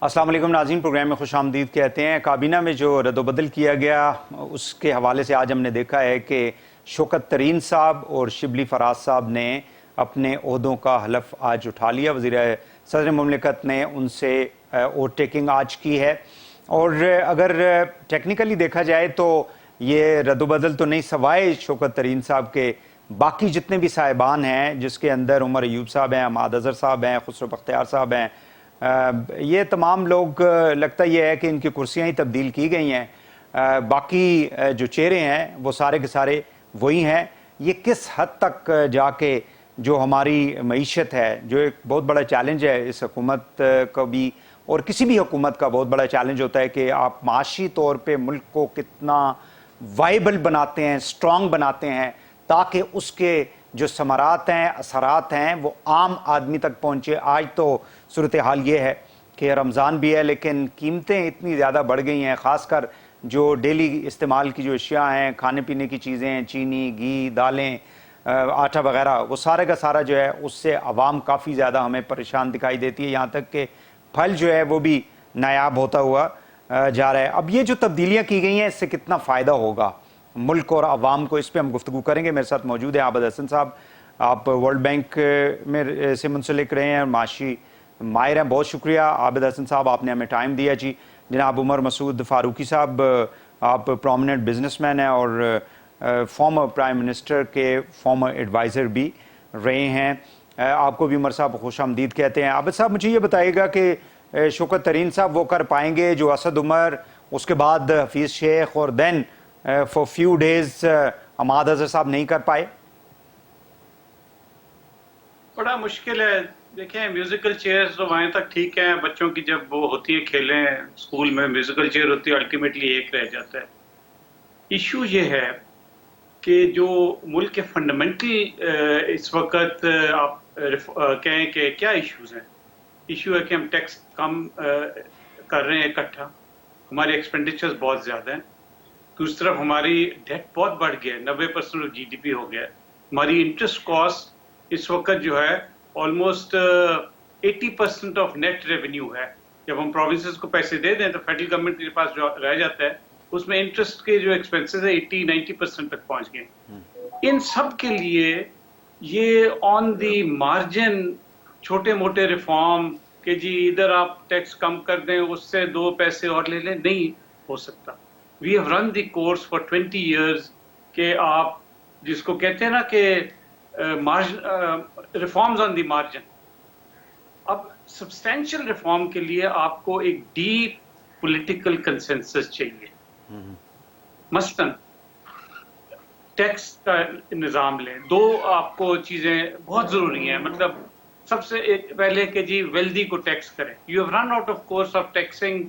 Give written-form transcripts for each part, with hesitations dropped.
السلام علیکم ناظرین، پروگرام میں خوش آمدید کہتے ہیں۔ کابینہ میں جو رد و بدل کیا گیا اس کے حوالے سے آج ہم نے دیکھا ہے کہ شوکت ترین صاحب اور شبلی فراز صاحب نے اپنے عہدوں کا حلف آج اٹھا لیا۔ صدر مملکت نے ان سے اوتھ ٹیکنگ آج کی ہے، اور اگر ٹیکنیکلی دیکھا جائے تو یہ رد و بدل تو نہیں، سوائے شوکت ترین صاحب کے باقی جتنے بھی صاحبان ہیں، جس کے اندر عمر ایوب صاحب ہیں، عماد اظہر صاحب ہیں، خسرو بختیار صاحب ہیں، یہ تمام لوگ لگتا یہ ہے کہ ان کی کرسیاں ہی تبدیل کی گئی ہیں، باقی جو چہرے ہیں وہ سارے کے سارے وہی ہیں۔ یہ کس حد تک جا کے جو ہماری معیشت ہے، جو ایک بہت بڑا چیلنج ہے اس حکومت کا بھی اور کسی بھی حکومت کا بہت بڑا چیلنج ہوتا ہے کہ آپ معاشی طور پہ ملک کو کتنا وائبل بناتے ہیں، سٹرونگ بناتے ہیں، تاکہ اس کے جو ثمرات ہیں، اثرات ہیں، وہ عام آدمی تک پہنچے۔ آج تو صورتحال یہ ہے کہ رمضان بھی ہے لیکن قیمتیں اتنی زیادہ بڑھ گئی ہیں، خاص کر جو ڈیلی استعمال کی جو اشیاء ہیں، کھانے پینے کی چیزیں ہیں، چینی، گھی، دالیں، آٹا وغیرہ، وہ سارے کا سارا جو ہے اس سے عوام کافی زیادہ ہمیں پریشان دکھائی دیتی ہے، یہاں تک کہ پھل جو ہے وہ بھی نایاب ہوتا ہوا جا رہا ہے۔ اب یہ جو تبدیلیاں کی گئی ہیں اس سے کتنا فائدہ ہوگا ملک اور عوام کو، اس پہ ہم گفتگو کریں گے۔ میرے ساتھ موجود ہیں عابد حسن صاحب، آپ ورلڈ بینک میں سے منسلک رہے ہیں، معاشی ماہر ہیں، بہت شکریہ عابد حسن صاحب، آپ نے ہمیں ٹائم دیا جی۔ جناب عمر مسعود فاروقی صاحب، آپ پرومیننٹ بزنس مین ہیں اور فارمر پرائم منسٹر کے فارمر ایڈوائزر بھی رہے ہیں، آپ کو بھی عمر صاحب خوش آمدید کہتے ہیں۔ عابد صاحب مجھے یہ بتائیے گا کہ شوکت ترین صاحب وہ کر پائیں گے جو اسد عمر، اس کے بعد حفیظ شیخ اور دین فور فیو ڈیز عماد اظہر صاحب نہیں کر پائے؟ بڑا مشکل ہے۔ دیکھیں، میوزیکل چیئرز تو وہاں تک ٹھیک ہیں، بچوں کی جب وہ ہوتی ہے کھیلیں اسکول میں میوزیکل چیئر ہوتی ہے، الٹیمیٹلی ایک رہ جاتا ہے۔ ایشو یہ ہے کہ جو ملک کے فنڈامنٹل اس وقت آپ کہیں کہ کیا ایشوز ہیں۔ ایشو ہے کہ ہم ٹیکس کم کر رہے ہیں اکٹھا، ہمارے ایکسپینڈیچرز بہت زیادہ ہیں، دوسری طرف ہماری ڈیٹ بہت بڑھ گیا ہے، 90% آف GDP ہو گیا ہے، ہماری انٹرسٹ کاسٹ اس وقت جو ہے آلموسٹ 80% آف نیٹ ریونیو ہے۔ جب ہم پروونسز کو پیسے دے دیں تو فیڈرل گورنمنٹ کے پاس جو رہ جاتا ہے اس میں انٹرسٹ کے جو ایکسپینسز ہیں 80-90% تک پہنچ گئے۔ ان سب کے لیے یہ آن دی مارجن چھوٹے موٹے ریفارم کہ جی ادھر آپ ٹیکس کم کر دیں، اس سے 2 پیسے اور لے لیں، نہیں ہو سکتا۔ We have run the course for 20 years کہ آپ جس کو کہتے ہیں نا کہ ریفارمز آن دی مارجن۔ اب سبسٹینشیل ریفارم کے لیے آپ کو ایک ڈیپ پولیٹیکل کنسنسس چاہیے۔ مثلاً ٹیکس کا نظام لیں، 2 آپ کو چیزیں بہت ضروری ہیں، مطلب سب سے پہلے کہ جی ویلدی کو ٹیکس کریں۔ You have run out of course of taxing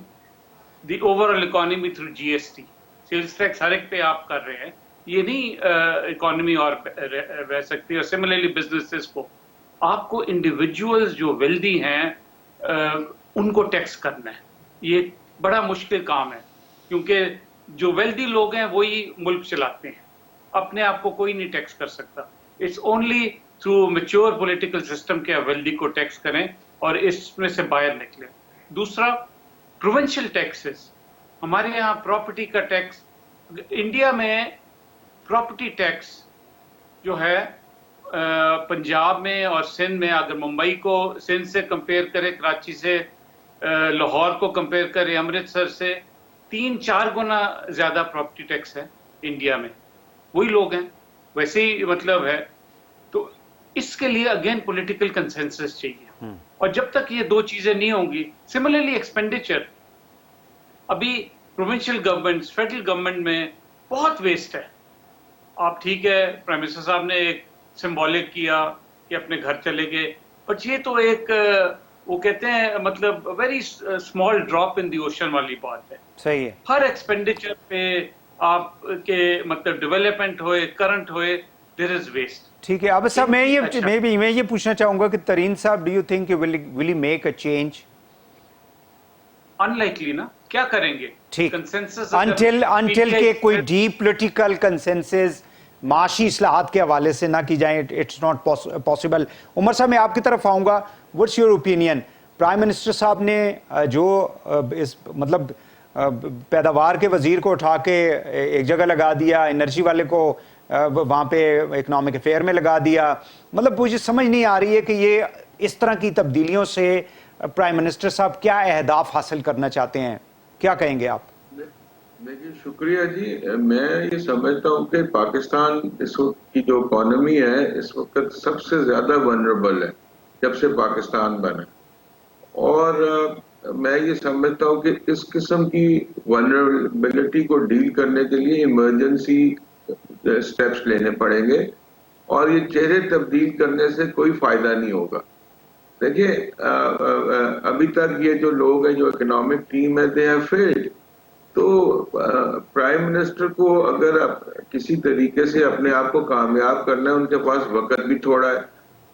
the overall economy through GST، sales tax ہر ایک پہ آپ کر رہے ہیں، یہ نہیں اکانومی اور رہ سکتی۔ اور سملرلی بزنسز کو آپ کو انڈیویجولز جو ویلدی ہیں ان کو ٹیکس کرنا ہے۔ یہ بڑا مشکل کام ہے کیونکہ جو ویلدی لوگ ہیں وہی ملک چلاتے ہیں، اپنے آپ کو کوئی نہیں ٹیکس کر سکتا۔ It's only through mature political system کہ ویلدی کو ٹیکس کریں اور اس میں سے باہر نکلیں۔ دوسرا پروونشل ٹیکسز، ہمارے یہاں پراپرٹی کا ٹیکس، انڈیا میں پراپرٹی ٹیکس جو ہے پنجاب میں اور سندھ میں، اگر ممبئی کو سندھ سے کمپیئر کرے، کراچی سے، لاہور کو کمپیئر کرے، امرتسر سے، 3-4 گنا زیادہ پراپرٹی ٹیکس ہے انڈیا میں۔ وہی لوگ ہیں، ویسے ہی مطلب ہے۔ تو اس کے لیے اگین پولیٹیکل کنسنسس چاہیے، اور جب تک یہ 2 چیزیں نہیں ہوں گی، سملرلی ایکسپینڈیچر، ابھی پروونشل گورنمنٹ، فیڈرل گورنمنٹ میں بہت ویسٹ ہے۔ آپ ٹھیک ہے پرائم منسٹر صاحب نے ایک سمبولک کیا کہ اپنے گھر چلے گئے، بٹ یہ تو ایک وہ کہتے ہیں مطلب very small drop in the ocean والی بات ہے۔ صحیح ہے۔ ہر ایکسپینڈیچر پہ آپ کے مطلب ڈیولپمنٹ ہوئے، کرنٹ ہوئے، دیر از ویسٹ۔ ٹھیک ہے عابد صاحب، میں یہ پوچھنا چاہوں گا کہ ترین صاحب، do you think will he make a change? In likely نا، کیا کریں گے؟ ٹھیک، کنسنسس انٹل کہ کوئی ڈیپ پولیٹیکل کنسنسس معاشی اصلاحات کے حوالے سے نہ کی جائیں، اٹس ناٹ پاسبل۔ عمر صاحب میں آپ کی طرف آؤں گا، what's your opinion? Prime minister صاحب نے جو اس مطلب پیداوار کے وزیر کو اٹھا کے ایک جگہ لگا دیا، انرجی والے کو وہاں پہ اکنامک افیئر میں لگا دیا، مطلب مجھے سمجھ نہیں آ رہی ہے کہ یہ اس طرح کی تبدیلیوں سے پرائم منسٹر صاحب کیا اہداف حاصل کرنا چاہتے ہیں؟ کیا کہیں گے آپ؟ دیکھیے شکریہ جی، میں یہ سمجھتا ہوں کہ پاکستان اس وقت کی جو اکانومی ہے اس وقت سب سے زیادہ ونربل ہے جب سے پاکستان بنا، اور میں یہ سمجھتا ہوں کہ اس قسم کی ونربلٹی کو ڈیل کرنے کے لیے ایمرجنسی سٹیپس لینے پڑیں گے، اور یہ چہرے تبدیل کرنے سے کوئی فائدہ نہیں ہوگا۔ دیکھیے ابھی تک یہ جو لوگ ہیں، جو اکنامک ٹیم ہے، دے ہیو فیلڈ، تو پرائم منسٹر کو اگر کسی طریقے سے اپنے آپ کو کامیاب کرنا ہے، ان کے پاس وقت بھی تھوڑا ہے،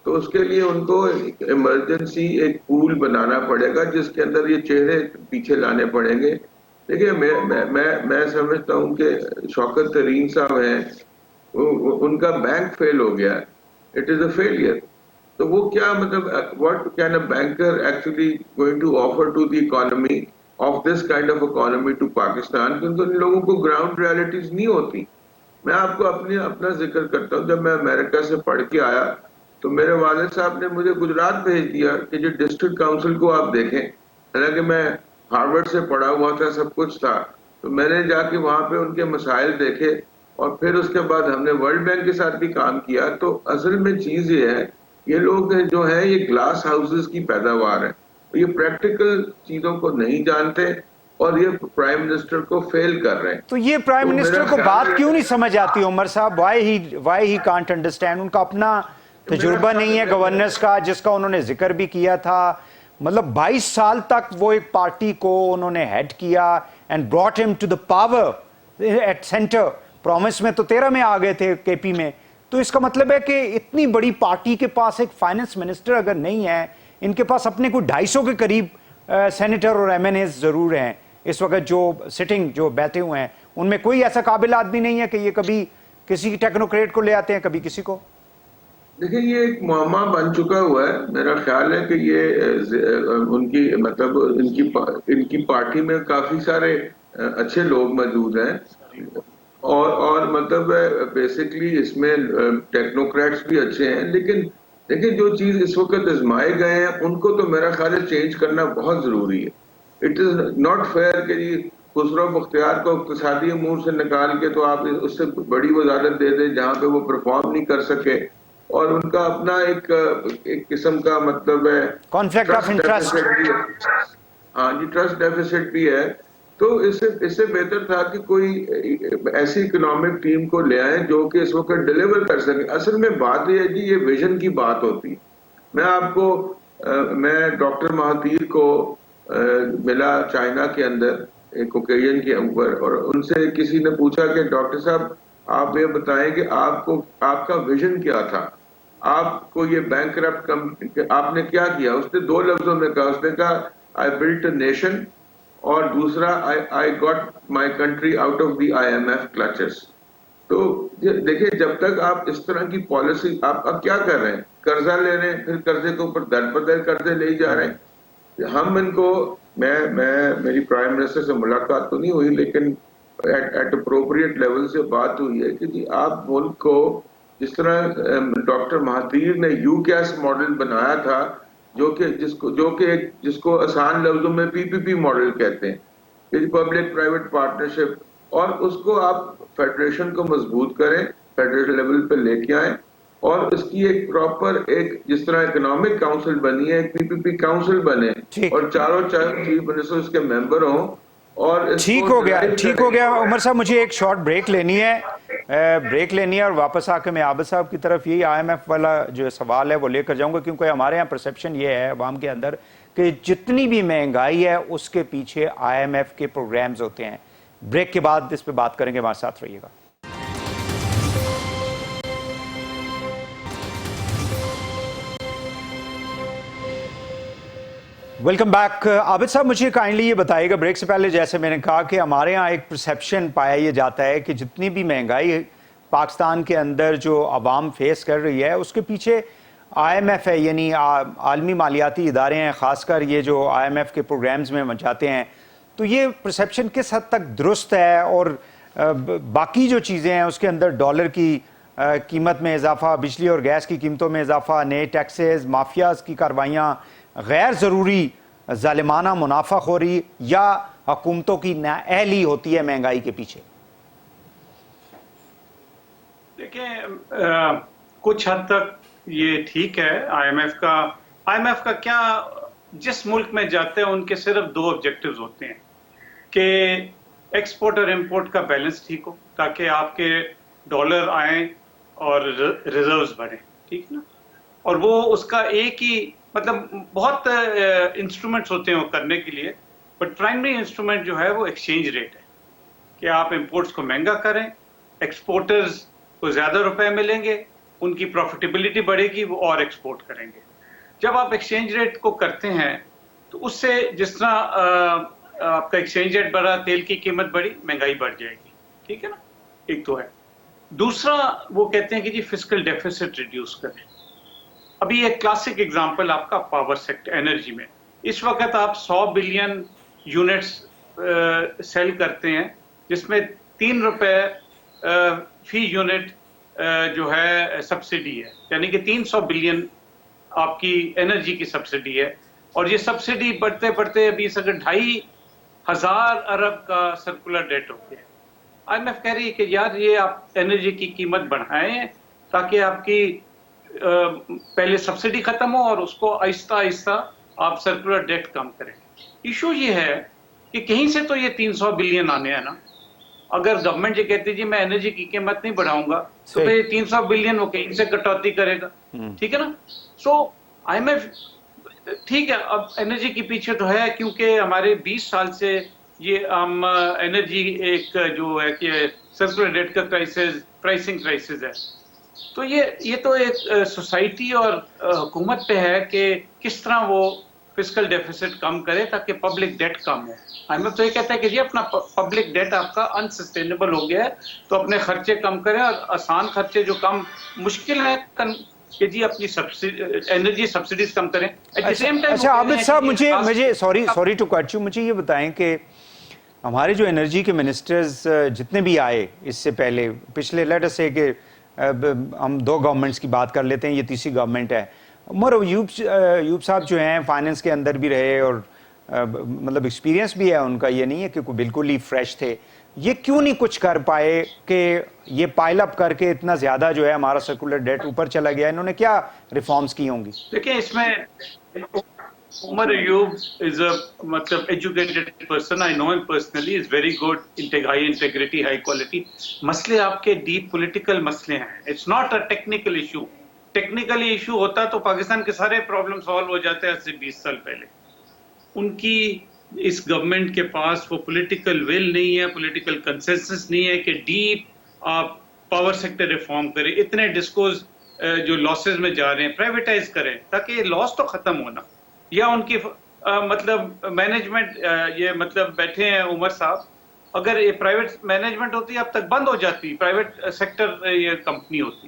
تو اس کے لیے ان کو ایمرجنسی ایک پول بنانا پڑے گا جس کے اندر یہ چہرے پیچھے لانے پڑیں گے۔ دیکھیے میں سمجھتا ہوں کہ شوکت ترین صاحب ہیں، ان کا بینک فیل ہو گیا، اٹ از اے فیلئر، تو وہ کیا مطلب what can a banker actually going to offer to the economy of this kind of economy to Pakistan, کیونکہ ان لوگوں کو گراؤنڈ ریالٹیز نہیں ہوتی۔ میں آپ کو اپنا ذکر کرتا ہوں، جب میں امریکہ سے پڑھ کے آیا تو میرے والد صاحب نے مجھے گجرات بھیج دیا کہ جو ڈسٹرکٹ کاؤنسل کو آپ دیکھیں، حالانکہ میں ہارورڈ سے پڑھا ہوا تھا، سب کچھ تھا، تو میں نے جا کے وہاں پہ ان کے مسائل دیکھے، اور پھر اس کے بعد ہم نے ورلڈ بینک کے ساتھ بھی کام کیا۔ تو اصل میں چیز یہ ہے، یہ لوگ جو ہیں یہ گلاس ہاؤسز کی پیداوار ہے، یہ پریکٹیکل چیزوں کو نہیں جانتے، اور یہ پرائم منسٹر کو فیل کر رہے ہیں۔ تو یہ پرائم منسٹر کو بات کیوں نہیں سمجھ آتی عمر صاحب؟ Why he can't understand? ان کا اپنا تجربہ نہیں ہے گورننس کا، جس کا انہوں نے ذکر بھی کیا تھا، مطلب 22 سال تک وہ ایک پارٹی کو انہوں نے ہیڈ کیا and brought them to the power at centre, پرومس میں تو 13 میں آ گئے تھے کے پی میں، تو اس کا مطلب ہے کہ اتنی بڑی پارٹی کے پاس ایک فائنانس منسٹر اگر نہیں ہے، ان کے پاس اپنے کوئی 250 کے قریب سینیٹر اور ایم این ایز ضرور ہیں اس وقت جو سٹنگ جو بیٹھے ہوئے ہیں، ان میں کوئی ایسا قابل آدمی نہیں ہے کہ یہ کبھی کسی ٹیکنوکریٹ کو لے آتے ہیں، کبھی کسی کو؟ دیکھیں یہ ایک معمہ بن چکا ہوا ہے، میرا خیال ہے کہ یہ ان کی مطلب ان کی پارٹی میں کافی سارے اچھے لوگ موجود ہیں، اور مطلب بیسکلی اس میں ٹیکنوکریٹس بھی اچھے ہیں، لیکن دیکھیں جو چیز اس وقت آزمائے گئے ہیں ان کو تو میرا خیال ہے چینج کرنا بہت ضروری ہے۔ اٹ از ناٹ فیئر کہ جی خسرو بختیار کو اقتصادی امور سے نکال کے تو آپ اس سے بڑی وزارت دے دیں جہاں پہ وہ پرفارم نہیں کر سکے، اور ان کا اپنا ایک قسم کا مطلب ہے کانفلکٹ آف انٹرسٹ۔ ہاں جی، ٹرسٹ ڈیفیسٹ بھی ہے، تو اس سے بہتر تھا کہ کوئی ایسی اکنامک ٹیم کو لے آئیں جو کہ اس وقت ڈیلیور کر سکے۔ اصل میں بات یہ ہے جی، یہ ویژن کی بات ہوتی۔ میں ڈاکٹر مہاتیر کو ملا چائنا کے اندر ایک اوکیزن کے اوپر، اور ان سے کسی نے پوچھا کہ ڈاکٹر صاحب آپ یہ بتائیں کہ آپ کا ویژن کیا تھا، آپ کو یہ بینکرپٹ آپ نے کیا کیا؟ اس نے 2 لفظوں میں کہا، اس نے کہا I built a nation، اور دوسرا I got my country out of the IMF clutches۔ تو دیکھیں جب تک آپ اس طرح کی پالیسی آپ کیا کر رہے ہیں، قرضہ لے رہے ہیں، پھر قرضے کے اوپر در بدر قرضے لے جا رہے ہیں۔ ہم ان کو میری پرائم منسٹر سے ملاقات تو نہیں ہوئی، لیکن ایٹ اپروپریٹ لیول سے بات ہوئی ہے کہ جی آپ ملک کو جس طرح ڈاکٹر مہاتیر نے یو کیس ماڈل بنایا تھا، جس کو آسان لفظوں میں پی پی پی ماڈل کہتے ہیں، پبلک پرائیویٹ پارٹنرشپ، اور اس کو آپ فیڈریشن کو مضبوط کریں، فیڈریشن لیول پہ لے کے آئیں، اور اس کی ایک پراپر جس طرح اکنامک کاؤنسل بنی ہے، ایک پی پی پی کاؤنسل بنے، اور چاروں چیف منسٹر اس کے ممبر ہوں، اور ٹھیک ہو گیا عمر صاحب، مجھے ایک شارٹ بریک لینی ہے اور واپس آ کے میں عابد صاحب کی طرف یہی آئی ایم ایف والا جو سوال ہے وہ لے کر جاؤں گا، کیونکہ ہمارے یہاں پرسیپشن یہ ہے عوام کے اندر کہ جتنی بھی مہنگائی ہے اس کے پیچھے آئی ایم ایف کے پروگرامز ہوتے ہیں۔ بریک کے بعد اس پہ بات کریں گے، ہمارے ساتھ رہیے گا۔ Welcome back. عابد صاحب مجھے کائنڈلی یہ بتائیے گا، بریک سے پہلے جیسے میں نے کہا کہ ہمارے ہاں ایک پرسیپشن پایا یہ جاتا ہے کہ جتنی بھی مہنگائی پاکستان کے اندر جو عوام فیس کر رہی ہے اس کے پیچھے IMF ہے, یعنی عالمی مالیاتی ادارے ہیں, خاص کر یہ جو IMF کے پروگرامز میں جاتے ہیں, تو یہ پرسیپشن کس حد تک درست ہے؟ اور باقی جو چیزیں ہیں اس کے اندر ڈالر کی قیمت میں اضافہ, بجلی اور گیس کی قیمتوں میں اضافہ, نئے ٹیکسز, مافیاز کی کارروائیاں, غیر ضروری ظالمانہ منافع خوری, یا حکومتوں کی نااہلی ہوتی ہے مہنگائی کے پیچھے؟ دیکھیں کچھ حد تک یہ ٹھیک ہے. آئی ایم ایف کا کیا, جس ملک میں جاتے ہیں ان کے صرف 2 آبجیکٹیوز ہوتے ہیں کہ ایکسپورٹ اور امپورٹ کا بیلنس ٹھیک ہو تاکہ آپ کے ڈالر آئیں اور ریزروز بڑھیں, ٹھیک نا. اور وہ اس کا ایک ہی مطلب بہت انسٹرومنٹس ہوتے ہیں وہ کرنے کے لیے, بٹ پرائمری انسٹرومنٹ جو ہے وہ ایکسچینج ریٹ ہے کہ آپ امپورٹس کو مہنگا کریں, ایکسپورٹرز کو زیادہ روپے ملیں گے, ان کی پروفیٹیبلٹی بڑھے گی, وہ اور ایکسپورٹ کریں گے. جب آپ ایکسچینج ریٹ کو کرتے ہیں تو اس سے جس طرح آپ کا ایکسچینج ریٹ بڑھا, تیل کی قیمت بڑھی, مہنگائی بڑھ جائے گی, ٹھیک ہے نا. ایک تو ہے. دوسرا وہ کہتے ہیں کہ جی فسکل ڈیفیسٹ ریڈیوس کریں. ابھی ایک کلاسک ایگزامپل آپ کا پاور سیکٹر, انرجی میں اس وقت آپ 100 بلین یونٹس سیل کرتے ہیں جس میں 3 روپے فی یونٹ جو ہے سبسڈی ہے, یعنی کہ 300 بلین آپ کی انرجی کی سبسڈی ہے. اور یہ سبسڈی بڑھتے بڑھتے ابھی اس اگر 2,500 ارب کا سرکولر ڈیٹ ہو گیا. آئی ایم ایف کہہ رہی ہے کہ یار یہ آپ انرجی کی قیمت بڑھائیں تاکہ آپ کی پہلے سبسڈی ختم ہو اور اس کو آہستہ آہستہ آپ سرکولر ڈیٹ کم کریں. ایشو یہ ہے کہ کہیں سے تو یہ 300 بلین آنے ہیں نا. اگر گورنمنٹ یہ کہتی جی میں انرجی کی قیمت نہیں بڑھاؤں گا تو پھر 300 بلین وہ کہیں سے کٹوتی کرے گا, ٹھیک ہے نا. سو آئی ایم ایف ٹھیک ہے, اب انرجی کے پیچھے تو ہے کیونکہ ہمارے 20 سال سے یہ ہم انرجی ایک جو ہے کہ سرکولر ڈیٹ کا پرائسنگ کرائسس ہے. تو یہ تو ایک سوسائٹی اور حکومت پہ ہے کہ کس طرح وہ فسکل ڈیفیسٹ کم کرے تاکہ پبلک ڈیٹ کم ہو. آئی ایم ایف تو یہ کہتا ہے کہ جی اپنا پبلک ڈیٹ آپ کا انسسٹینیبل ہو گیا ہے تو اپنے خرچے کم کریں, اور آسان خرچے جو کم مشکل ہے کہ جی اپنی انرجی سبسڈیز کم کریں. اچھا عابد صاحب, مجھے سوری ٹو کٹ یو, مجھے یہ بتائیں کہ ہمارے جو انرجی کے منسٹرز جتنے بھی آئے اس سے پہلے, پچھلے لیٹ اس سے کہ ہم 2 گورنمنٹس کی بات کر لیتے ہیں, یہ تیسری گورنمنٹ ہے. عمر ایوب صاحب جو ہیں فائننس کے اندر بھی رہے اور مطلب ایکسپیرینس بھی ہے ان کا, یہ نہیں ہے کہ کوئی بالکل ہی فریش تھے. یہ کیوں نہیں کچھ کر پائے کہ یہ پائل اپ کر کے اتنا زیادہ جو ہے ہمارا سرکولر ڈیٹ اوپر چلا گیا؟ انہوں نے کیا ریفارمز کی ہوں گی؟ دیکھیں اس میں عمر ایوب از اے مطلب educated person, I know him personally, is very good, high integrity, high quality. مسئلے آپ کے ڈیپ پولیٹیکل مسئلے ہیں, it's not a technical issue. Technically issue ہوتا تو پاکستان کے سارے پرابلم سالو ہو جاتے ہیں آج سے 20 سال پہلے. ان کی اس گورنمنٹ کے پاس وہ پولیٹیکل ول نہیں ہے, پولیٹیکل کنسنسس نہیں ہے کہ ڈیپ آپ پاور سیکٹر ریفارم کریں. اتنے ڈسکوز جو لاسز میں جا رہے ہیں پرائیویٹائز کریں تاکہ یہ لاس تو ختم ہونا. یا ان کی مطلب مینجمنٹ یہ مطلب بیٹھے ہیں عمر صاحب, اگر یہ پرائیویٹ مینجمنٹ ہوتی اب تک بند ہو جاتی, پرائیویٹ سیکٹر یہ کمپنی ہوتی.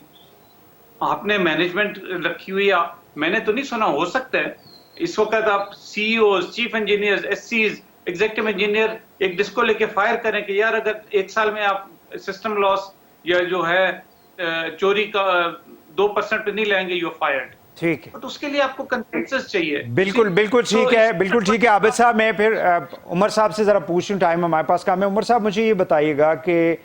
آپ نے مینجمنٹ رکھی ہوئی, میں نے تو نہیں سنا, ہو سکتا ہے اس وقت آپ C E Os, chief engineer, S Es, executive engineer ایک ڈسکو لے کے فائر کریں کہ یار اگر 1 سال میں آپ سسٹم لاس یا جو ہے چوری کا 2% پہ نہیں لائیں گے, یو فائرڈ. ٹھیک ہے, تو اس کے لیے آپ کو کنسنسس چاہیے. بالکل ٹھیک ہے, بالکل ٹھیک ہے. عابد صاحب میں پھر عمر صاحب سے ذرا پوچھوں, ٹائم ہمارے پاس کام ہے. عمر صاحب مجھے یہ بتائیے گا کہ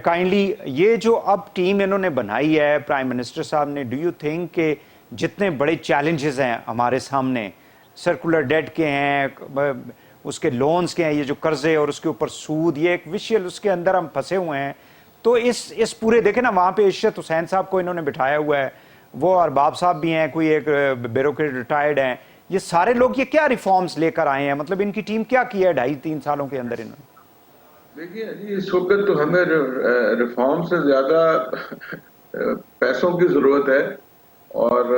کائنڈلی یہ جو اب ٹیم انہوں نے بنائی ہے پرائم منسٹر صاحب نے, ڈو یو تھنک کہ جتنے بڑے چیلنجز ہیں ہمارے سامنے, سرکولر ڈیٹ کے ہیں, اس کے لونز کے ہیں, یہ جو قرضے اور اس کے اوپر سود, یہ ایک وشیل اس کے اندر ہم پھنسے ہوئے ہیں. تو اس پورے دیکھیں نا, وہاں پہ عشرت حسین صاحب کو انہوں نے بٹھایا ہوا ہے, وہ ارباب صاحب بھی ہیں, کوئی ایک بیوروکریٹ ریٹائرڈ ہیں, یہ سارے لوگ یہ کیا ریفارمز لے کر آئے ہیں؟ مطلب ان کی ٹیم کیا کیا ہے 2.5-3 سالوں کے اندر انہوں نے؟ دیکھیے جی, اس وقت تو ہمیں ریفارم سے زیادہ پیسوں کی ضرورت ہے, اور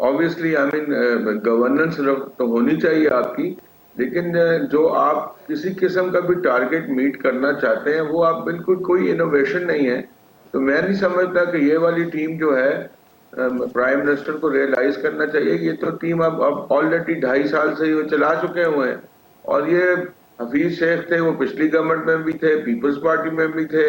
آبویسلی آئی مین گورننس تو ہونی چاہیے آپ کی, لیکن جو آپ کسی قسم کا بھی ٹارگیٹ میٹ کرنا چاہتے ہیں وہ آپ بالکل کوئی انوویشن نہیں ہے. تو میں نہیں سمجھتا کہ یہ والی ٹیم جو ہے پرائم منسٹر کو ریئلائز کرنا چاہیے یہ تو ٹیم اب آلریڈی 2.5 سال سے یہ چلا چکے ہوئے ہیں. اور یہ حفیظ شیخ تھے, وہ پچھلی گورنمنٹ میں بھی تھے, پیپلز پارٹی میں بھی تھے,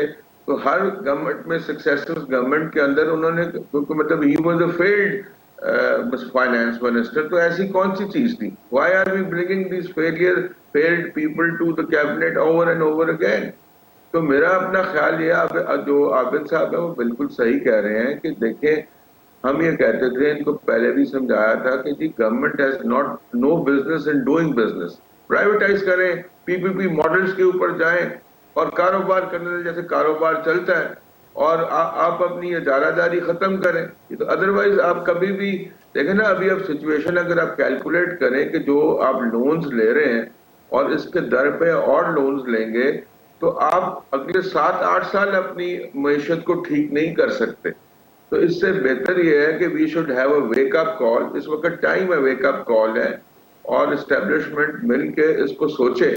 تو ہر گورنمنٹ میں سکسیسفل گورنمنٹ کے اندر انہوں نے مطلب he was a failed finance minister. تو ایسی کون سی چیز تھی؟ Why are we bringing these failed people to the cabinet over and over again? تو میرا اپنا خیال یہ جو عابد صاحب ہے وہ بالکل صحیح کہہ رہے ہیں کہ دیکھیں ہم یہ کہتے تھے, ان کو پہلے بھی سمجھایا تھا کہ جی government has not no business in doing business. Privatise کریں, پی پی پی ماڈلز کے اوپر جائیں اور کاروبار کرنے جیسے کاروبار چلتا ہے, اور آپ اپنی اجارہ داری ختم کریں. تو ادروائز آپ کبھی بھی دیکھیں نا, ابھی اب سچویشن اگر آپ کیلکولیٹ کریں کہ جو آپ لونز لے رہے ہیں اور اس کے در پہ اور لونز لیں گے تو آپ اگلے 7-8 سال اپنی معیشت کو ٹھیک نہیں کر سکتے. تو اس سے بہتر یہ ہے کہ we should have a wake up call. اس وقت ٹائم ہے ویک اپ کال ہے, اور اسٹیبلشمنٹ مل کے اس کو سوچے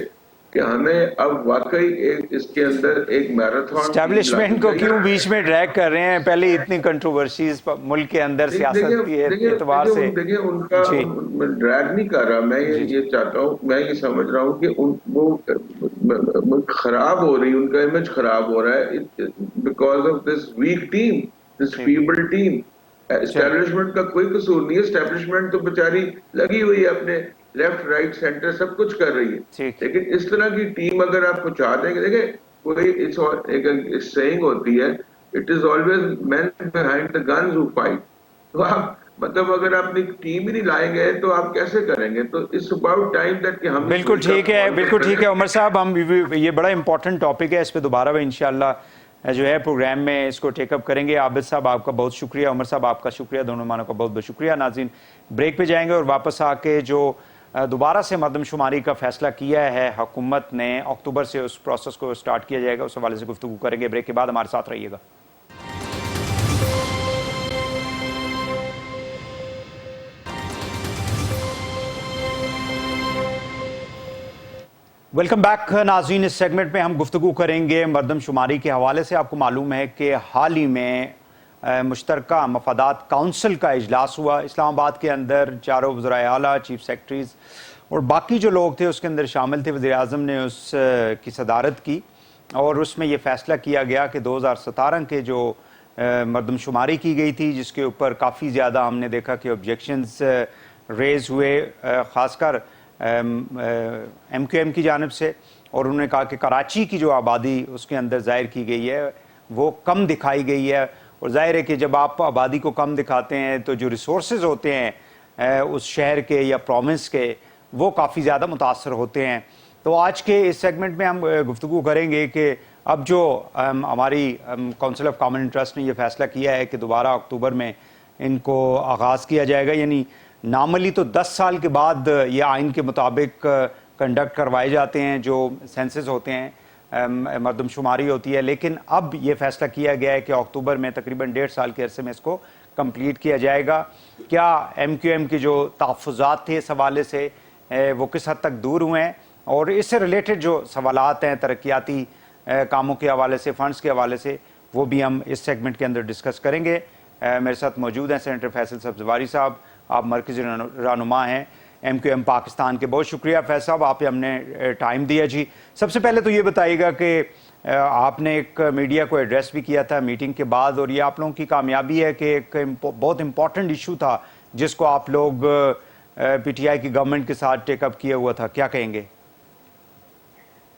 کہ ہمیں اب واقعی اس کے اندر ایک میراتھن. اسٹیبلشمنٹ کو کیوں بیچ میں ڈریگ کر رہے ہیں؟ پہلے اتنی کنٹروورسیز ملک کے اندر سیاست کے اعتبار سے. دیکھیں ان کا ڈریگ نہیں کر رہا میں, یہ چاہتا ہوں, میں یہ سمجھ رہا ہوں کہ وہ خراب ہو رہی, ان کا امیج خراب ہو رہا ہے because of this weak team, this feeble team. Establishment کا کوئی قصور نہیں ہے, اسٹیبلشمنٹ تو بیچاری لگی ہوئی ہے اپنے لیفٹ رائٹ سینٹر سب کچھ کر رہی ہے, لیکن اس طرح کی ٹیم اگر آپ کو چاہتے ہیں کہ دیکھیں کوئی ایک سیئنگ ہوتی ہے, it is always mean behind the guns who fight. تو آپ مطلب اگر آپ اپنی ٹیم ہی نہیں لائیں گے تو آپ کیسے کریں گے؟ تو اٹس اباؤٹ ٹائم دیٹ کہ ہم. بالکل ٹھیک ہے, بالکل ٹھیک ہے عمر صاحب, ہم یہ بڑا امپورٹنٹ ٹاپک ہے, اس پہ دوبارہ میں انشاءاللہ جو ہے پروگرام میں اس کو ٹیک اپ کریں گے. عابد صاحب آپ کا بہت شکریہ, عمر صاحب آپ کا شکریہ, دونوں مانوں کا بہت بہت شکریہ. ناظرین بریک پہ جائیں گے اور واپس آ کے جو دوبارہ سے مردم شماری کا فیصلہ کیا ہے حکومت نے, اکتوبر سے اس پروسیس کو سٹارٹ کیا جائے گا, اس حوالے سے گفتگو کریں گے. بریک کے بعد ہمارے ساتھ رہیے گا. ویلکم بیک ناظرین. اس سیگمنٹ میں ہم گفتگو کریں گے مردم شماری کے حوالے سے. آپ کو معلوم ہے کہ حال ہی میں مشترکہ مفادات کونسل کا اجلاس ہوا اسلام آباد کے اندر. چاروں وزرائے اعلیٰ, چیف سیکرٹریز اور باقی جو لوگ تھے اس کے اندر شامل تھے. وزیر اعظم نے اس کی صدارت کی اور اس میں یہ فیصلہ کیا گیا کہ 2017 کے جو مردم شماری کی گئی تھی, جس کے اوپر کافی زیادہ ہم نے دیکھا کہ آبجیکشنز ریز ہوئے, خاص کر ایم کیو ایم کی جانب سے, اور انہوں نے کہا کہ کراچی کی جو آبادی اس کے اندر ظاہر کی گئی ہے وہ کم دکھائی گئی ہے. اور ظاہر ہے کہ جب آپ آبادی کو کم دکھاتے ہیں تو جو ریسورسز ہوتے ہیں اس شہر کے یا پروونس کے وہ کافی زیادہ متاثر ہوتے ہیں. تو آج کے اس سیگمنٹ میں ہم گفتگو کریں گے کہ اب جو ہماری کونسل آف کامن انٹرسٹ نے یہ فیصلہ کیا ہے کہ دوبارہ اکتوبر میں ان کو آغاز کیا جائے گا, یعنی نارملی تو 10 سال کے بعد یہ آئین کے مطابق کنڈکٹ کروائے جاتے ہیں جو سینسز ہوتے ہیں, مردم شماری ہوتی ہے, لیکن اب یہ فیصلہ کیا گیا ہے کہ اکتوبر میں تقریباً 1.5 سال کے عرصے میں اس کو کمپلیٹ کیا جائے گا. کیا ایم کیو ایم کے جو تحفظات تھے اس حوالے سے وہ کس حد تک دور ہوئے ہیں, اور اس سے ریلیٹڈ جو سوالات ہیں ترقیاتی کاموں کے حوالے سے, فنڈز کے حوالے سے, وہ بھی ہم اس سیگمنٹ کے اندر ڈسکس کریں گے. میرے ساتھ موجود ہیں سینیٹر فیصل سبزواری صاحب, آپ مرکزی رہنما ہیں ایم کیو ایم پاکستان کے. بہت شکریہ فیصل صاحب, آپ ہم نے ٹائم دیا. جی سب سے پہلے تو یہ بتائیے گا کہ آپ نے ایک میڈیا کو ایڈریس بھی کیا تھا میٹنگ کے بعد, اور یہ آپ لوگوں کی کامیابی ہے کہ ایک بہت امپورٹنٹ ایشو تھا جس کو آپ لوگ پی ٹی آئی کی گورنمنٹ کے ساتھ ٹیک اپ کیا ہوا تھا, کیا کہیں گے؟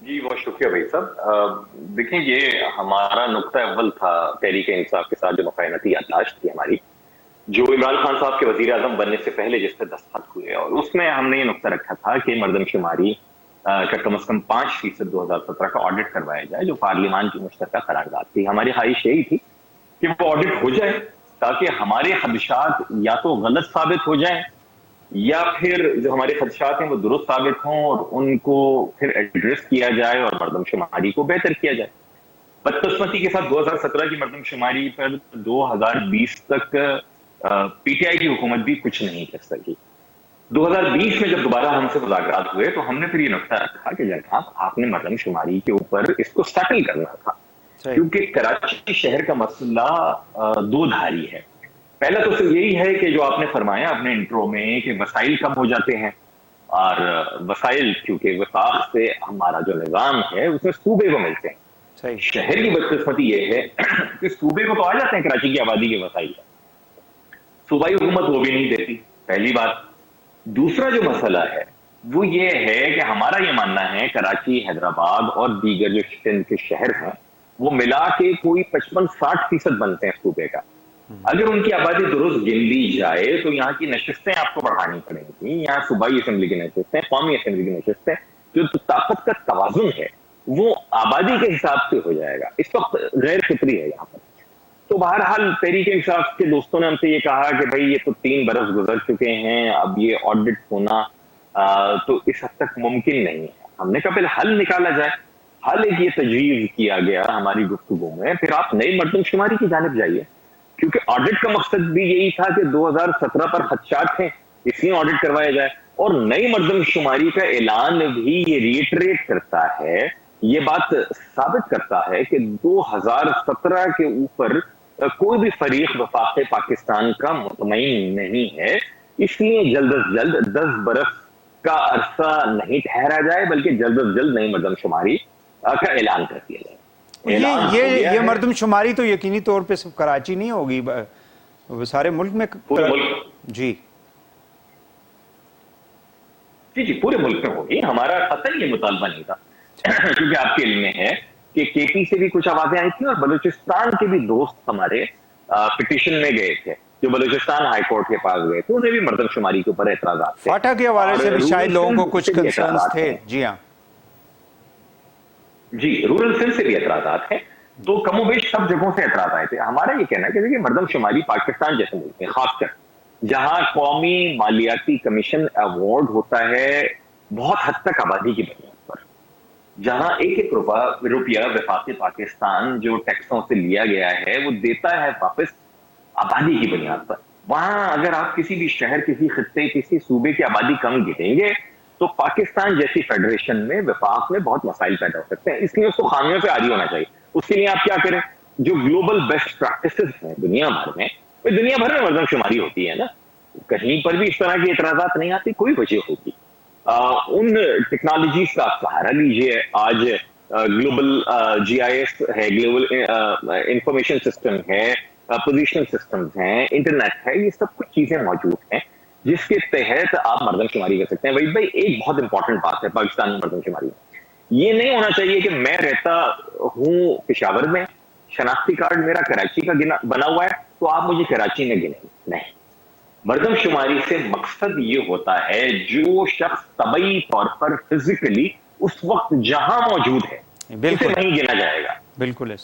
جی بہت شکریہ بھائی صاحب. دیکھیں یہ ہمارا نقطہ اول تھا تحریک انصاف کے ساتھ جو مفاہمتی یادداشت تھی ہماری, جو عمران خان صاحب کے وزیر اعظم بننے سے پہلے جس پہ دستخط ہوئے, اور اس میں ہم نے یہ نقطہ رکھا تھا کہ مردم شماری کا کم از کم 5% 2017 کا آڈٹ کروایا جائے, جو پارلیمان کی مشترکہ قرارداد تھی. ہماری خواہش یہی تھی کہ وہ آڈٹ ہو جائے تاکہ ہمارے خدشات یا تو غلط ثابت ہو جائیں یا پھر جو ہمارے خدشات ہیں وہ درست ثابت ہوں, اور ان کو پھر ایڈریس کیا جائے اور مردم شماری کو بہتر کیا جائے. بدقسمتی کے ساتھ 2017 کی مردم شماری پر 2020 تک پی ٹی آئی کی حکومت بھی کچھ نہیں کر سکی. 2020 میں جب دوبارہ ہم سے مذاکرات ہوئے تو ہم نے پھر یہ نقطہ رکھا کہ جناب آپ نے مردم شماری کے اوپر اس کو سیٹل کرنا تھا, کیونکہ کراچی شہر کا مسئلہ دو دھاری ہے. پہلا تو یہی ہے کہ جو آپ نے فرمایا اپنے انٹرو میں کہ وسائل کم ہو جاتے ہیں، اور وسائل کیونکہ وفاق سے ہمارا جو نظام ہے اس میں صوبے کو ملتے ہیں. صحیح. شہر کی بدقسمتی یہ ہے کہ صوبے کو تو آ جاتے ہیں کراچی کی آبادی کے وسائل، صوبائی حکومت وہ بھی نہیں دیتی، پہلی بات. دوسرا جو مسئلہ ہے وہ یہ ہے کہ ہمارا یہ ماننا ہے کراچی، حیدرآباد اور دیگر جو سندھ کے شہر ہیں وہ ملا کے کوئی 55-60% بنتے ہیں صوبے کا. اگر ان کی آبادی درست گن لی جائے تو یہاں کی نشستیں آپ کو بڑھانی پڑیں گی. یہاں صوبائی اسمبلی کی نشستیں، قومی اسمبلی کی نشستیں، جو طاقت کا توازن ہے وہ آبادی کے حساب سے ہو جائے گا. اس وقت غیر فطری ہے یہاں پر. تو بہرحال تحریک انصاف کے دوستوں نے ہم سے یہ کہا کہ بھائی یہ تو 3 برس گزر چکے ہیں، اب یہ آڈٹ ہونا تو اس حد تک ممکن نہیں ہے. ہم نے کہا پہلے حل نکالا جائے. حل ایک یہ تجویز کیا گیا ہماری گفتگو میں، پھر آپ نئی مردم شماری کی جانب جائیے، کیونکہ آڈٹ کا مقصد بھی یہی تھا کہ 2017 پر خدشات ہیں اس لیے آڈٹ کروایا جائے. اور نئی مردم شماری کا اعلان بھی یہ ریٹریٹ کرتا ہے، یہ بات ثابت کرتا ہے کہ 2017 کے اوپر کوئی بھی فریق وفاق پاکستان کا مطمئن نہیں ہے. اس لیے جلد از جلد 10 برس کا عرصہ نہیں ٹھہرا جائے بلکہ جلد از جلد نئی مردم شماری کا اعلان کر دیا جائے. یہ مردم شماری تو یقینی طور پہ صرف کراچی نہیں ہوگی، سارے ملک میں، پورے ملک. جی پورے ملک میں ہوگی. ہمارا قطعی یہ مطالبہ نہیں تھا، کیونکہ آپ کے علم میں ہے کہ کے پی سے بھی کچھ آوازیں آئی تھیں اور بلوچستان کے بھی دوست ہمارے پٹیشن میں گئے تھے جو بلوچستان ہائی کورٹ کے پاس گئے تھے. انہیں بھی مردم شماری کے اوپر اعتراضات تھے. فاٹا کے حوالے سے بھی شاید لوگوں کو کچھ کنسرنز تھے. جی ہاں جی، رورل سندھ سے بھی اعتراضات ہیں. تو کم و بیش سب جگہوں سے اعتراض آئے تھے. ہمارا یہ کہنا ہے کہ دیکھیے مردم شماری پاکستان جیسے ملک میں، خاص کر جہاں قومی مالیاتی کمیشن ایوارڈ ہوتا ہے بہت حد تک آبادی کی بنیاد پر، جہاں ایک ایک روپیہ وفاق پاکستان جو ٹیکسوں سے لیا گیا ہے وہ دیتا ہے واپس آبادی کی بنیاد پر، وہاں اگر آپ کسی بھی شہر، کسی خطے، کسی صوبے کی آبادی کم گنیں گے تو پاکستان جیسی فیڈریشن میں، وفاق میں بہت مسائل پیدا ہو سکتے ہیں. اس لیے اس کو خامیوں سے عاری ہونا چاہیے. اس کے لیے آپ کیا کریں، جو گلوبل بیسٹ پریکٹسز ہیں دنیا بھر میں، دنیا بھر میں مردم شماری ہوتی ہے نا، کہیں پر بھی اس طرح کی اعتراضات نہیں آتی، کوئی وجہ ہوگی. ان ٹیکنالوجیز کا آپ سہارا لیجیے. آج گلوبل جی آئی ایس ہے، گلوبل انفارمیشن سسٹم ہے، پوزیشنل سسٹمز ہیں، انٹرنیٹ ہے، یہ سب کچھ چیزیں موجود ہیں جس کے تحت آپ مردم شماری کر سکتے ہیں. وحید بھائی ایک بہت امپورٹنٹ بات ہے پاکستان میں مردم شماری میں، یہ نہیں ہونا چاہیے کہ میں رہتا ہوں پشاور میں، شناختی کارڈ میرا کراچی کا بنا ہوا ہے تو آپ مجھے کراچی میں گنیں. نہیں، مردم شماری سے مقصد یہ ہوتا ہے جو شخص طبعی طور پر فزیکلی اس وقت جہاں موجود ہے اسے نہیں گنا جائے گا. بالکل،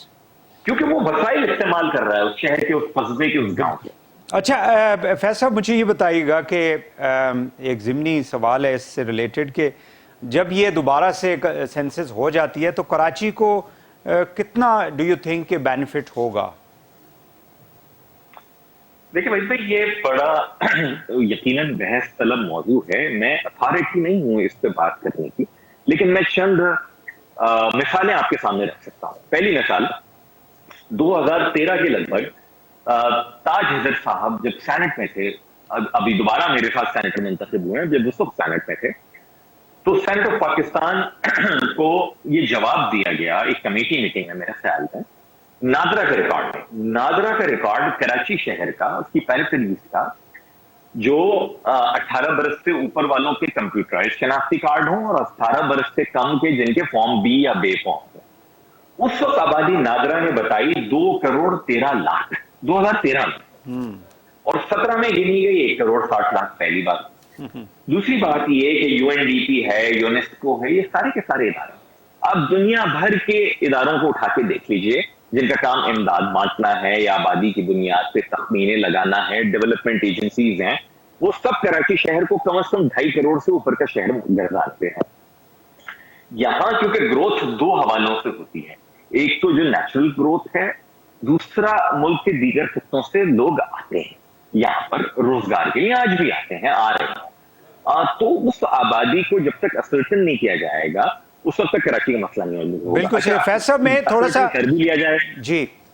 کیونکہ وہ وسائل استعمال کر رہا ہے اس شہر کے، اس قصبے کے، اس گاؤں کے. اچھا فیض صاحب مجھے یہ بتائیے گا کہ ایک ضمنی سوال ہے اس سے ریلیٹڈ کہ جب یہ دوبارہ سے سینسس ہو جاتی ہے تو کراچی کو کتنا ڈو یو تھنک کہ بینیفٹ ہوگا؟ دیکھیں بھائی یہ بڑا یقیناً بحث طلب موضوع ہے. میں اتھارٹی نہیں ہوں اس پہ بات کرنے کی، لیکن میں چند مثالیں آپ کے سامنے رکھ سکتا ہوں. پہلی مثال 2013 کے لگ بھگ تاج حضرت صاحب جب سینٹ میں تھے، ابھی دوبارہ میرے ساتھ سینیٹر منتخب ہوئے ہیں، جب اس وقت سینٹ میں تھے تو سینٹ آف پاکستان کو یہ جواب دیا گیا، ایک کمیٹی میٹنگ ہے میرے خیال میں، نادرا کا ریکارڈ کراچی شہر کا، اس کی پیرٹریز کا، جو 18 برس سے اوپر والوں کے کمپیوٹرائز شناختی کارڈ ہوں اور 18 برس سے کم کے جن کے فارم بی یا بے فارم ہوں. اس وقت آبادی نادرا نے بتائی 2,13,00,000 2013 میں، اور 17 میں گنی گئی 1,60,00,000. پہلی بات. دوسری بات یہ کہ یو این ڈی پی ہے، یونیسکو ہے، یہ سارے کے سارے ادارے آپ دنیا بھر کے اداروں کو اٹھا کے دیکھ لیجئے جن کا کام امداد بانٹنا ہے یا آبادی کی بنیاد پہ تخمینے لگانا ہے، ڈیولپمنٹ ایجنسیز ہیں، وہ سب کراچی شہر کو کم از کم 2.5 کروڑ سے اوپر کا شہر گردانتے ہیں. یہاں کیونکہ گروتھ 2 حوالوں سے ہوتی ہے، ایک تو جو نیچرل گروتھ ہے، دوسرا ملک کے دیگر خطوں سے لوگ آتے ہیں یہاں پر روزگار کے لیے، آج بھی آتے ہیں، آ رہے ہیں. تو اس آبادی کو جب تک اسرٹن نہیں کیا جائے گا اس وقت تک کراچی کا مسئلہ نہیں ہوگا. بالکل صحیح. فیض صاحب میں تھوڑا سا کر بھی لیا جائے. جی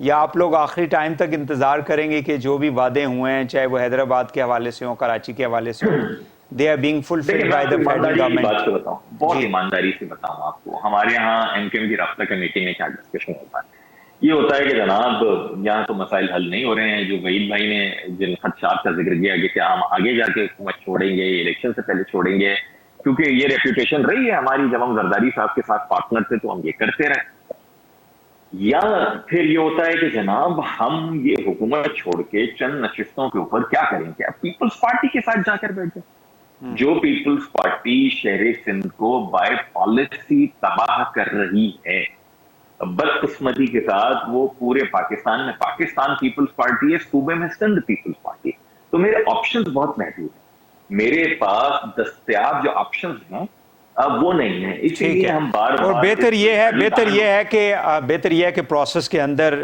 یا آپ لوگ آخری ٹائم تک انتظار کریں گے کہ جو بھی وعدے ہوئے ہیں چاہے وہ حیدرآباد کے حوالے سے ہوں کراچی کے حوالے سے ہوں they are being fulfilled by the federal government? بہت ایمانداری سے بتاؤں آپ کو، ہمارے یہاں ایم کیو ایم کی رابطہ کمیٹی میں کیا ڈسکشن ہوتا ہے، یہ ہوتا ہے کہ جناب یہاں تو مسائل حل نہیں ہو رہے ہیں، جو وحید بھائی نے جن خدشات کا ذکر کیا کہ کیا ہم آگے جا کے حکومت چھوڑیں گے، الیکشن سے پہلے چھوڑیں گے، کیونکہ یہ ریپوٹیشن رہی ہے ہماری جب ہم زرداری صاحب کے ساتھ پارٹنر تھے تو ہم یہ کرتے رہے، یا پھر یہ ہوتا ہے کہ جناب ہم یہ حکومت چھوڑ کے چند نشستوں کے اوپر کیا کریں گے، اب پیپلز پارٹی کے ساتھ جا کر بیٹھے، جو پیپلز پارٹی شہر سندھ کو بائی پالیسی تباہ کر رہی ہے، بدقسمتی کے ساتھ وہ پورے پاکستان میں پاکستان پیپلز پارٹی ہے، صوبے میں سندھ پیپلز پارٹی ہے، تو میرے آپشنز بہت محدود ہیں، میرے پاس دستیاب جو آپشنز ہیں اب وہ نہیں ہے، اسی لیے ہم بار اور بہتر یہ ہے کہ پروسیس کے اندر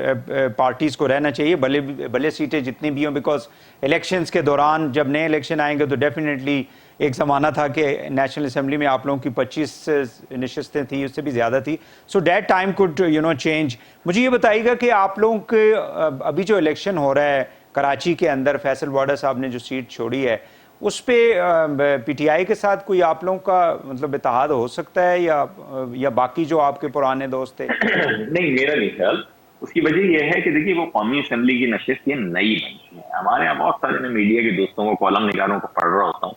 پارٹیز کو رہنا چاہیے بھلے سیٹیں جتنی بھی ہوں، بیکاز الیکشنز کے دوران جب نئے الیکشن آئیں گے تو ڈیفینیٹلی ایک زمانہ تھا کہ نیشنل اسمبلی میں آپ لوگوں کی 25 نشستیں تھیں، اس سے بھی زیادہ تھی، so that time could change. مجھے یہ بتائیے گا کہ آپ لوگوں کے ابھی جو الیکشن ہو رہا ہے کراچی کے اندر، فیصل وارڈا صاحب نے جو سیٹ چھوڑی ہے اس پہ پی ٹی آئی کے ساتھ کوئی آپ لوگوں کا مطلب اتحاد ہو سکتا ہے یا باقی جو آپ کے پرانے دوست تھے؟ نہیں، میرا نہیں خیال، اس کی وجہ یہ ہے کہ دیکھیے وہ قومی اسمبلی کی نشست یہ نئی بنی ہے، ہمارے یہاں بہت سارے میں میڈیا کے دوستوں کو کالم نگاروں کو پڑھ رہا ہوتا ہوں،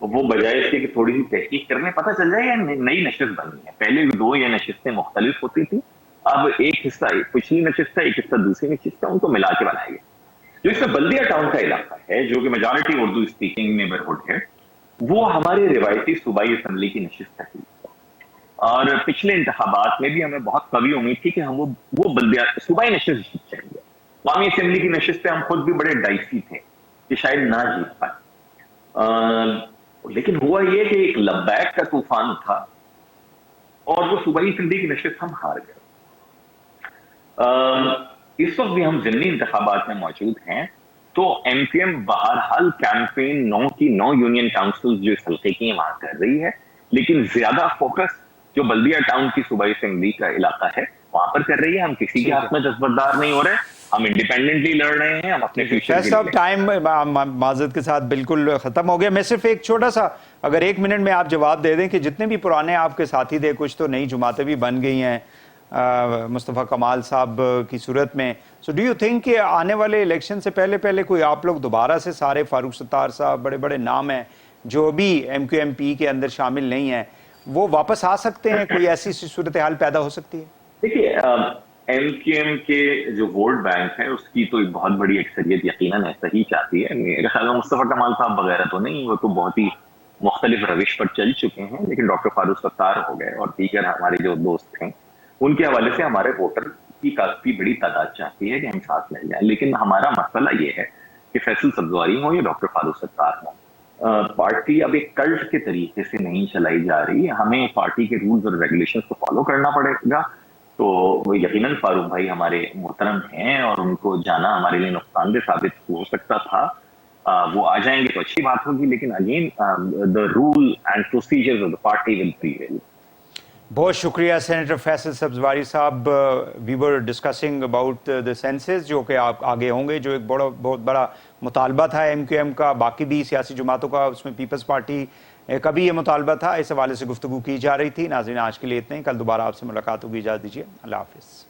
وہ بجائے اس کے کہ تھوڑی سی تحقیق کرنے پتہ چل جائے یہ نئی نشست بنی ہے، پہلے دو یہ نشستیں مختلف ہوتی تھی، اب ایک حصہ پچھلی نشست ہے، ایک حصہ دوسری نشست ہے، ان کو ملا کے بنایا گیا، جو اس میں بلدیہ ٹاؤن کا علاقہ ہے جو کہ میجارٹی اردو اسپیکنگ نیبرہڈ ہے، وہ ہمارے روایتی صوبائی اسمبلی کی نشست ہے، اور پچھلے انتخابات میں بھی ہمیں بہت قوی امید تھی کہ ہم وہ بلدیہ صوبائی نشست جیت جائیں گے، قومی اسمبلی کی نشستیں ہم خود بھی بڑے ڈائسی تھے کہ شاید نہ جیت پائے، لیکن ہوا یہ کہ ایک لبیک کا طوفان تھا اور وہ صوبائی اسمبلی کی نشست ہم ہار گئے۔ اس وقت بھی ہم ضمنی انتخابات میں موجود ہیں تو ایم پی ایم بہرحال کیمپین 9 کی 9 یونین کاؤنسل جو اس حلقے کی وہاں کر رہی ہے، لیکن زیادہ فوکس جو بلدیہ ٹاؤن کی صوبائی اسمبلی کا علاقہ ہے وہاں پر کر رہی ہے، ہم کسی کے ہاتھ میں دستبردار نہیں ہو رہے، ہم انڈیپینڈنٹلی لڑ رہے ہیں، ہم اپنے فیوچر کے لیے۔ ٹائم معذرت کے ساتھ بالکل ختم ہو گیا، میں صرف ایک چھوٹا سا اگر 1 منٹ میں آپ جواب دے دیں کہ جتنے بھی پرانے آپ کے ساتھی تھے، کچھ تو نئی جماعتیں بھی بن گئی ہیں مصطفیٰ کمال صاحب کی صورت میں، سو ڈو یو تھنک کہ آنے والے الیکشن سے پہلے کوئی آپ لوگ دوبارہ سے سارے فاروق ستار صاحب بڑے بڑے نام ہیں جو بھی ایم کیو ایم پی کے اندر شامل نہیں ہیں وہ واپس آ سکتے ہیں؟ کوئی ایسی صورتحال پیدا ہو سکتی ہے؟ دیکھیے ایم کیو ایم کے جو ووٹ بینک ہے اس کی تو ایک بہت بڑی اکثریت یقیناً ایسا ہی چاہتی ہے، میرے خیال میں مصطفیٰ کمال صاحب وغیرہ تو نہیں، وہ تو بہت ہی مختلف روش پر چل چکے ہیں، لیکن ڈاکٹر فاروق ستار ہو گئے اور دیگر ہمارے جو دوست ہیں ان کے حوالے سے ہمارے ووٹر کی کافی بڑی تعداد چاہتی ہے کہ ہم ساتھ مل جائیں، لیکن ہمارا مسئلہ یہ ہے کہ فیصل سبزواری ہو یا ڈاکٹر فاروق ستار ہو، پارٹی اب ایک کلٹ کے طریقے سے نہیں چلائی جا رہی، ہمیں پارٹی کے رولز اور ریگولیشنز کو فالو کرنا پڑے گا، تو وہ یقیناً فاروق بھائی ہمارے محترم ہیں اور ان کو جانا ہمارے لیے نقصان دہ ثابت ہو سکتا تھا، وہ آ جائیں گے تو اچھی بات ہوگی، لیکن again the rule and procedures of the party will prevail۔ بہت شکریہ سینیٹر فیصل سبزواری صاحب، we were discussing about the census جو کہ آپ آگے ہوں گے، جو ایک بہت بڑا مطالبہ تھا ایم کیو ایم کا، باقی بھی سیاسی جماعتوں کا، اس میں پیپلز پارٹی کا بھی یہ مطالبہ تھا، اس حوالے سے گفتگو کی جا رہی تھی۔ ناظرین آج کے لیے اتنے ہی، کل دوبارہ آپ سے ملاقات ہوگی، اجازت دیجیے، اللہ حافظ۔